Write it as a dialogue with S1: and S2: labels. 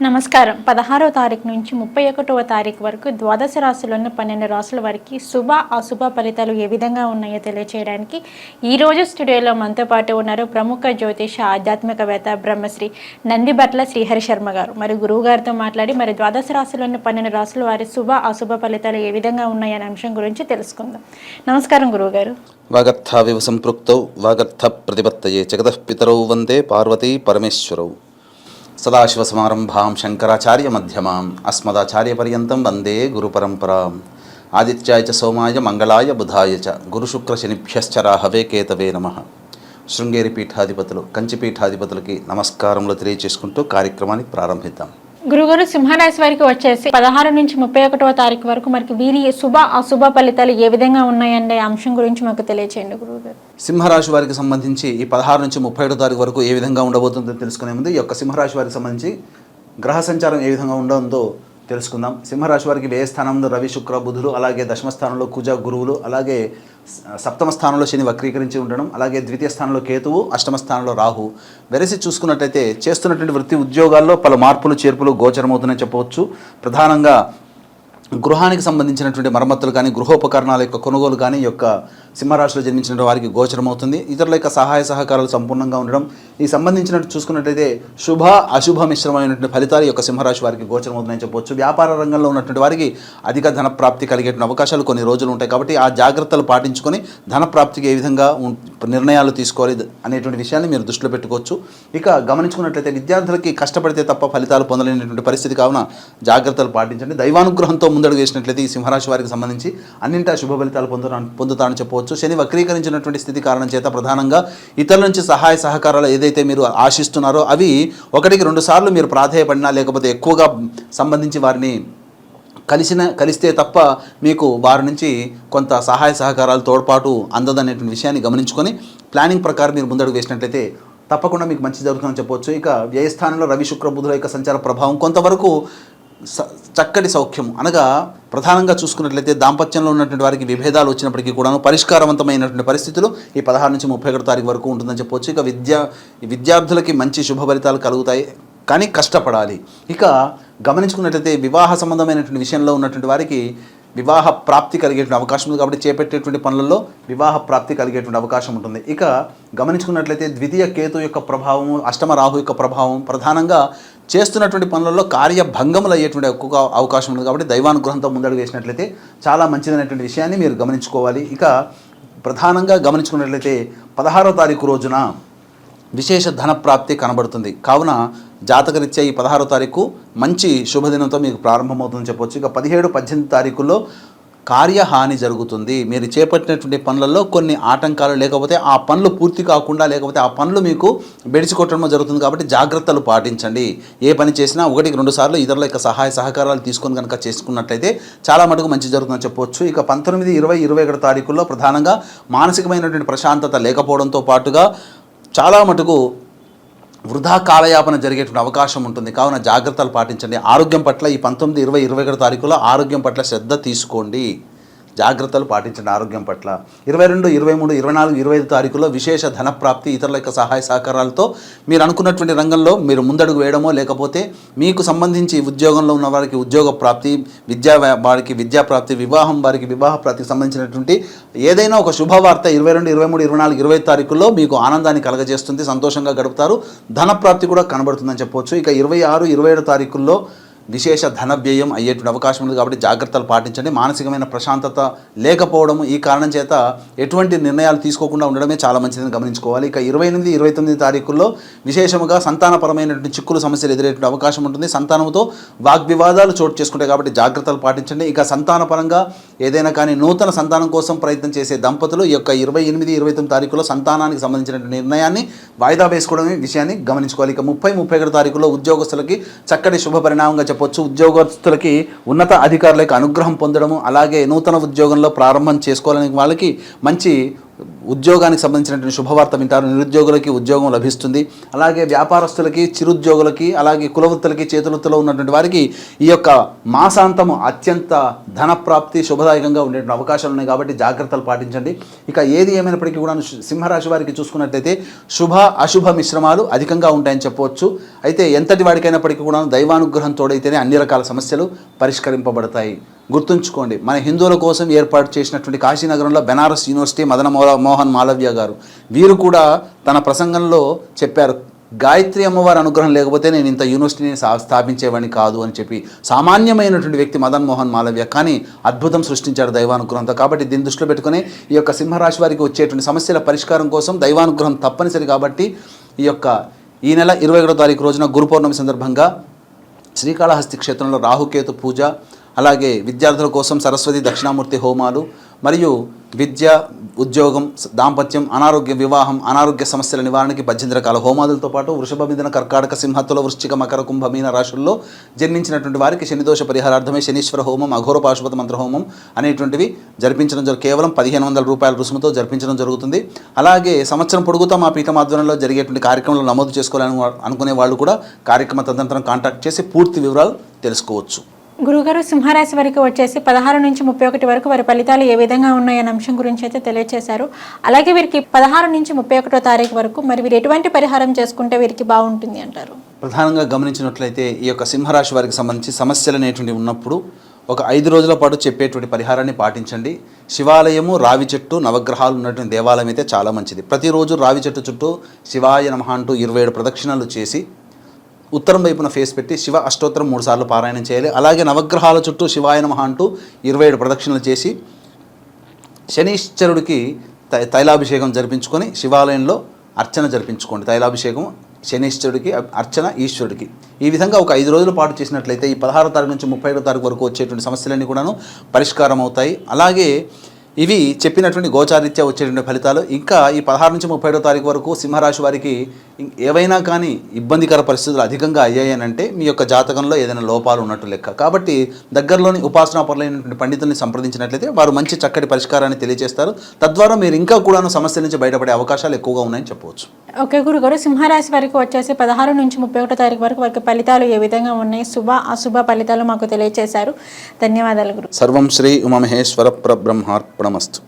S1: నమస్కారం. 16వ తారీఖు నుంచి 31వ తారీఖు వరకు ద్వాదశ రాశుల్లోని 12 రాశుల వారికి శుభ అశుభ ఫలితాలు ఏ విధంగా ఉన్నాయో తెలియచేయడానికి ఈరోజు స్టూడియోలో మనతో పాటు ఉన్నారు ప్రముఖ జ్యోతిష ఆధ్యాత్మికవేత్త బ్రహ్మశ్రీ నందిబట్ల శ్రీహరి శర్మ గారు. మరి గురువు గారితో మాట్లాడి మరి ద్వాదశ రాశుల్లోని 12 రాశుల వారి శుభ అశుభ ఫలితాలు ఏ విధంగా ఉన్నాయనే అంశం గురించి తెలుసుకుందాం. నమస్కారం గురువు గారు.
S2: వాగర్థావివ సంపృక్తౌ వాగర్థ ప్రతిపత్తయే జగతః పితరౌ వందే పార్వతీ పరమేశ్వరౌ సదాశివసమారంభాం శంకరాచార్య మధ్యమాం అస్మదాచార్యపర్యంతం వందే గురుపరంపరాం ఆదిత్యాయ చ సోమాయ మంగళాయ బుధాయ చ గురుశుక్రశనిభ్యశ్చ రాహవే కేతవే నమః. శృంగేరి పీఠాధిపతులు కంచి పీఠాధిపతులకి నమస్కారములు తెలియచేసుకుంటూ కార్యక్రమాన్ని ప్రారంభిద్దాం.
S1: గురుగారు, సింహరాశి వారికి వచ్చేసి 16 నుంచి 31వ తారీఖు వరకు మనకి వీరి శుభ అశుభ ఫలితాలు ఏ విధంగా ఉన్నాయనే అంశం గురించి మాకు తెలియచేయండి గురువుగారు.
S2: సింహరాశి వారికి సంబంధించి ఈ 16 నుంచి 31 తారీఖు వరకు ఏ విధంగా ఉండబోతుందో తెలుసుకునే ముందు ఈ యొక్క సింహరాశి వారికి సంబంధించి గ్రహ సంచారం ఏ విధంగా ఉండదో తెలుసుకుందాం. సింహరాశి వారికి వ్యయ స్థానంలో రవి శుక్ర బుధులు, అలాగే దశమ స్థానంలో కుజ గురువులు, అలాగే సప్తమ స్థానంలో శని వక్రీకరించి ఉండడం, అలాగే ద్వితీయ స్థానంలో కేతువు, అష్టమ స్థానంలో రాహు. వెరసి చూసుకున్నట్లయితే చేస్తున్నటువంటి వృత్తి ఉద్యోగాల్లో పలు మార్పులు చేర్పులు గోచరమవుతున్నాయని చెప్పవచ్చు. ప్రధానంగా గృహానికి సంబంధించినటువంటి మరమ్మతులు కానీ గృహోపకరణాల యొక్క కొనుగోలు కానీ ఈ యొక్క సింహరాశిలో జన్మించిన వారికి గోచరమవుతుంది. ఇతరుల యొక్క సహాయ సహకారాలు సంపూర్ణంగా ఉండడం, ఈ సంబంధించినట్టు చూసుకున్నట్లయితే శుభ అశుభ మిశ్రమైనటువంటి ఫలితాలు ఈ యొక్క సింహరాశి వారికి గోచరమవుతున్నాయని చెప్పవచ్చు. వ్యాపార రంగంలో ఉన్నటువంటి వారికి అధిక ధన ప్రాప్తి కలిగేటువంటి అవకాశాలు కొన్ని రోజులు ఉంటాయి. కాబట్టి ఆ జాగ్రత్తలు పాటించుకొని ధన ప్రాప్తికి ఏ విధంగా నిర్ణయాలు తీసుకోవాలి అనేటువంటి విషయాన్ని మీరు దృష్టిలో పెట్టుకోవచ్చు. ఇక గమనించుకున్నట్లయితే విద్యార్థులకి కష్టపడితే తప్ప ఫలితాలు పొందలేనటువంటి పరిస్థితి కావున జాగ్రత్తలు పాటించండి. దైవానుగ్రహంతో ముందడుగు వేసినట్లయితే ఈ సింహరాశి వారికి సంబంధించి అన్నింటా శుభ ఫలితాలు పొందుతారని చెప్పవచ్చు. శని వక్రీకరించినటువంటి స్థితి కారణం చేత ప్రధానంగా ఇతరుల నుంచి సహాయ సహకారాలు ఏదైతే మీరు ఆశిస్తున్నారో అవి ఒకటికి 2 సార్లు మీరు ప్రాధేయపడినా లేకపోతే ఎక్కువగా సంబంధించి వారిని కలిస్తే తప్ప మీకు వారి నుంచి కొంత సహాయ సహకారాలు తోడ్పాటు అందదనేటువంటి విషయాన్ని గమనించుకొని ప్లానింగ్ ప్రకారం మీరు ముందడుగు వేసినట్లయితే తప్పకుండా మీకు మంచి జరుగుతుందని చెప్పవచ్చు. ఇక వ్యయస్థానంలో రవి శుక్ర బుధుల యొక్క సంచార ప్రభావం కొంతవరకు చక్కటి సౌఖ్యం అనగా ప్రధానంగా చూసుకున్నట్లయితే దాంపత్యంలో ఉన్నటువంటి వారికి విభేదాలు వచ్చినప్పటికీ కూడాను పరిష్కారవంతమైనటువంటి పరిస్థితులు ఈ 16 నుంచి 31 తారీఖు వరకు ఉంటుందని చెప్పవచ్చు. ఇక విద్యార్థులకి మంచి శుభ ఫలితాలు కలుగుతాయి, కానీ కష్టపడాలి. ఇక గమనించుకున్నట్లయితే వివాహ సంబంధమైనటువంటి విషయంలో ఉన్నటువంటి వారికి వివాహ ప్రాప్తి కలిగేటువంటి అవకాశం ఉంది. కాబట్టి చేపట్టేటువంటి పనులలో వివాహ ప్రాప్తి కలిగేటువంటి అవకాశం ఉంటుంది. ఇక గమనించుకున్నట్లయితే ద్వితీయ కేతు యొక్క ప్రభావం, అష్టమ రాహు యొక్క ప్రభావం ప్రధానంగా చేస్తున్నటువంటి పనులలో కార్యభంగములు అయ్యేటువంటి ఎక్కువ అవకాశం ఉంది. కాబట్టి దైవానుగ్రహంతో ముందడుగు వేసినట్లయితే చాలా మంచిదైనటువంటి విషయాన్ని మీరు గమనించుకోవాలి. ఇక ప్రధానంగా గమనించుకున్నట్లయితే 16వ తారీఖు రోజున విశేష ధన ప్రాప్తి కనబడుతుంది. కావున జాతకరీత్యా ఈ 16వ తారీఖు మంచి శుభదినంతో మీకు ప్రారంభమవుతుందని చెప్పవచ్చు. ఇక 17, 18 తారీఖుల్లో కార్యహాని జరుగుతుంది. మీరు చేపట్టినటువంటి పనులలో కొన్ని ఆటంకాలు లేకపోతే ఆ పనులు పూర్తి కాకుండా లేకపోతే ఆ పనులు మీకు బెడిచికొట్టడం జరుగుతుంది. కాబట్టి జాగ్రత్తలు పాటించండి. ఏ పని చేసినా 1, 2 సార్లు ఇతరుల యొక్క సహాయ సహకారాలు తీసుకొని కనుక చేసుకున్నట్లయితే చాలా మటుకు మంచి జరుగుతుందని చెప్పవచ్చు. ఇక 19, 20, 21 తారీఖుల్లో ప్రధానంగా మానసికమైనటువంటి ప్రశాంతత లేకపోవడంతో పాటుగా చాలా మటుకు వృధా కాలయాపన జరిగేటువంటి అవకాశం ఉంటుంది. కావున జాగ్రత్తలు పాటించండి. ఆరోగ్యం పట్ల ఈ 19, 20, 21 తారీఖులో ఆరోగ్యం పట్ల శ్రద్ధ తీసుకోండి. జాగ్రత్తలు పాటించండి ఆరోగ్యం పట్ల. 22, 23, 24, 25 తారీఖులో విశేష ధన ప్రాప్తి ఇతరుల యొక్క సహాయ సహకారాలతో మీరు అనుకున్నటువంటి రంగంలో మీరు ముందడుగు వేయడమో లేకపోతే మీకు సంబంధించి ఉద్యోగంలో ఉన్న వారికి ఉద్యోగ ప్రాప్తి, వారికి విద్యా ప్రాప్తి, వివాహం వారికి వివాహ ప్రాప్తికి సంబంధించినటువంటి ఏదైనా ఒక శుభవార్త 22, 23, 24, 25 తారీఖుల్లో మీకు ఆనందాన్ని కలగజేస్తుంది. సంతోషంగా గడుపుతారు. ధన ప్రాప్తి కూడా కనబడుతుందని చెప్పవచ్చు. ఇక 26, 27 తారీఖుల్లో విశేష ధన వ్యయం అయ్యేటువంటి అవకాశం ఉంది. కాబట్టి జాగ్రత్తలు పాటించండి. మానసికమైన ప్రశాంతత లేకపోవడము ఈ కారణం చేత ఎటువంటి నిర్ణయాలు తీసుకోకుండా ఉండడమే చాలా మంచిదని గమనించుకోవాలి. ఇక 28, 29 తారీఖుల్లో విశేషముగా సంతానపరమైనటువంటి చిక్కులు సమస్యలు ఎదురయ్యేటువంటి అవకాశం ఉంటుంది. సంతానంతో వాగ్వివాదాలు చోటు చేసుకుంటాయి. కాబట్టి జాగ్రత్తలు పాటించండి. ఇక సంతానపరంగా ఏదైనా కానీ నూతన సంతానం కోసం ప్రయత్నం చేసే దంపతులు ఈ యొక్క 28, 29 తారీఖులో సంతానానికి సంబంధించినటువంటి నిర్ణయాన్ని వాయిదా వేసుకోవడమే విషయాన్ని గమనించుకోవాలి. ఇక 30, 31 తారీఖులో ఉద్యోగస్తులకి చక్కటి శుభ పరిణామంగా చెప్పవచ్చు. ఉద్యోగస్తులకి ఉన్నత అధికారులకు అనుగ్రహం పొందడము, అలాగే నూతన ఉద్యోగంలో ప్రారంభం చేసుకోవాలని వాళ్ళకి మంచి ఉద్యోగానికి సంబంధించినటువంటి శుభవార్త వింటారు. నిరుద్యోగులకి ఉద్యోగం లభిస్తుంది. అలాగే వ్యాపారస్తులకి, చిరుద్యోగులకి, అలాగే కులవృత్తులకి, చేతులృత్తులో ఉన్నటువంటి వారికి ఈ యొక్క మాసాంతము అత్యంత ధనప్రాప్తి శుభదాయకంగా ఉండేటువంటి అవకాశాలు ఉన్నాయి కాబట్టి జాగ్రత్తలు పాటించండి. ఇక ఏది ఏమైనప్పటికీ కూడా సింహరాశి వారికి చూసుకున్నట్లయితే శుభ అశుభ మిశ్రమాలు అధికంగా ఉంటాయని చెప్పవచ్చు. అయితే ఎంతటి వాడికైనప్పటికీ కూడా దైవానుగ్రహం తోడైతేనే అన్ని రకాల సమస్యలు పరిష్కరింపబడతాయి. గుర్తుంచుకోండి, మన హిందువుల కోసం ఏర్పాటు చేసినటువంటి కాశీనగరంలో బెనారస్ యూనివర్సిటీ మదన మోహన్ మాలవ్య గారు వీరు కూడా తన ప్రసంగంలో చెప్పారు, గాయత్రి అమ్మవారి అనుగ్రహం లేకపోతే నేను ఇంత యూనివర్సిటీని స్థాపించేవాడిని కాదు అని చెప్పి. సామాన్యమైనటువంటి వ్యక్తి మదన్ మోహన్ మాలవ్య, కానీ అద్భుతం సృష్టించాడు దైవానుగ్రహంతో. కాబట్టి దీన్ని దృష్టిలో పెట్టుకుని ఈ యొక్క సింహరాశి వారికి వచ్చేటువంటి సమస్యల పరిష్కారం కోసం దైవానుగ్రహం తప్పనిసరి. కాబట్టి ఈ నెల 21వ తారీఖు రోజున గురు పౌర్ణమి సందర్భంగా శ్రీకాళహస్తి క్షేత్రంలో రాహుకేతు పూజ, అలాగే విద్యార్థుల కోసం సరస్వతి దక్షిణామూర్తి హోమాలు, మరియు విద్య, ఉద్యోగం, దాంపత్యం, అనారోగ్య, వివాహం, అనారోగ్య సమస్యల నివారణకి 18 రకాల హోమాదులతో పాటు వృషభ, మిథున, కర్కాటక, సింహతుల, వృశ్చిక, మకర, కుంభ, మీన రాశుల్లో జన్మించినటువంటి వారికి శనిదోష పరిహారార్థమే శనీశ్వర హోమం, అఘోర పాశుపత మంత్ర హోమం అనేటువంటివి జరిపించడం కేవలం 1500 రూపాయల రుసుముతో జరిపించడం జరుగుతుంది. అలాగే సంవత్సరం పొడుగుతా మా పీఠం ఆధ్వర్యంలో జరిగేటువంటి కార్యక్రమాలు నమోదు చేసుకోవాలని అనుకునే వాళ్ళు కూడా కార్యక్రమ తదనంతరం కాంటాక్ట్ చేసి పూర్తి వివరాలు తెలుసుకోవచ్చు.
S1: గురుగారు, సింహరాశి వారికి వచ్చేసి 16 నుంచి 31 వరకు వారి ఫలితాలు ఏ విధంగా ఉన్నాయనే అంశం గురించి అయితే తెలియజేశారు. అలాగే వీరికి 16 నుంచి 31వ తారీఖు వరకు మరి వీరు ఎటువంటి పరిహారం చేసుకుంటే వీరికి బాగుంటుంది అంటారు?
S2: ప్రధానంగా గమనించినట్లయితే ఈ యొక్క సింహరాశి వారికి సంబంధించి సమస్యలు అనేటువంటి ఉన్నప్పుడు ఒక 5 రోజుల పాటు చెప్పేటువంటి పరిహారాన్ని పాటించండి. శివాలయము, రావి చెట్టు, నవగ్రహాలు ఉన్నటువంటి దేవాలయం అయితే చాలా మంచిది. ప్రతిరోజు రావి చెట్టు చుట్టూ శివాయ నమః అంటూ 27 ప్రదక్షిణలు చేసి ఉత్తరం వైపున ఫేస్ పెట్టి శివ అష్టోత్తరం 3 సార్లు పారాయణం చేయాలి. అలాగే నవగ్రహాల చుట్టూ శివాయ నమః అంటూ 27 ప్రదక్షిణలు చేసి శనీశ్వరుడికి తైలాభిషేకం జరిపించుకొని శివాలయంలో అర్చన జరిపించుకోండి. తైలాభిషేకం శనీశ్వరుడికి, అర్చన ఈశ్వరుడికి. ఈ విధంగా ఒక 5 రోజుల పాటు చేసినట్లయితే ఈ 16వ తారీఖు నుంచి 31వ తారీఖు వరకు వచ్చేటువంటి సమస్యలన్నీ కూడాను పరిష్కారం అవుతాయి. అలాగే ఇవి చెప్పినటువంటి గోచారీత్యా వచ్చేటువంటి ఫలితాలు. ఇంకా ఈ 16 నుంచి 31వ తారీఖు వరకు సింహరాశి వారికి ఏవైనా కానీ ఇబ్బందికర పరిస్థితులు అధికంగా అయ్యాయనంటే మీ యొక్క జాతకంలో ఏదైనా లోపాలు ఉన్నట్టు లెక్క. కాబట్టి దగ్గరలోని ఉపాసనా పరులైనటువంటి పండితుల్ని సంప్రదించినట్లయితే వారు మంచి చక్కటి పరిష్కారాన్ని తెలియజేస్తారు. తద్వారా మీరు ఇంకా కూడా సమస్యల నుంచి బయటపడే అవకాశాలు ఎక్కువగా ఉన్నాయని చెప్పవచ్చు.
S1: ఓకే గురుగారు, సింహరాశి వారికి వచ్చేసి 16 నుంచి 31వ తారీఖు వరకు వారికి ఫలితాలు ఏ విధంగా ఉన్నాయి, శుభ అశుభ ఫలితాలు మాకు తెలియజేశారు. ధన్యవాదాలు గురు.
S2: సర్వం శ్రీ ఉమామహేశ్వర పరబ్రహ్మార్పణమస్తు.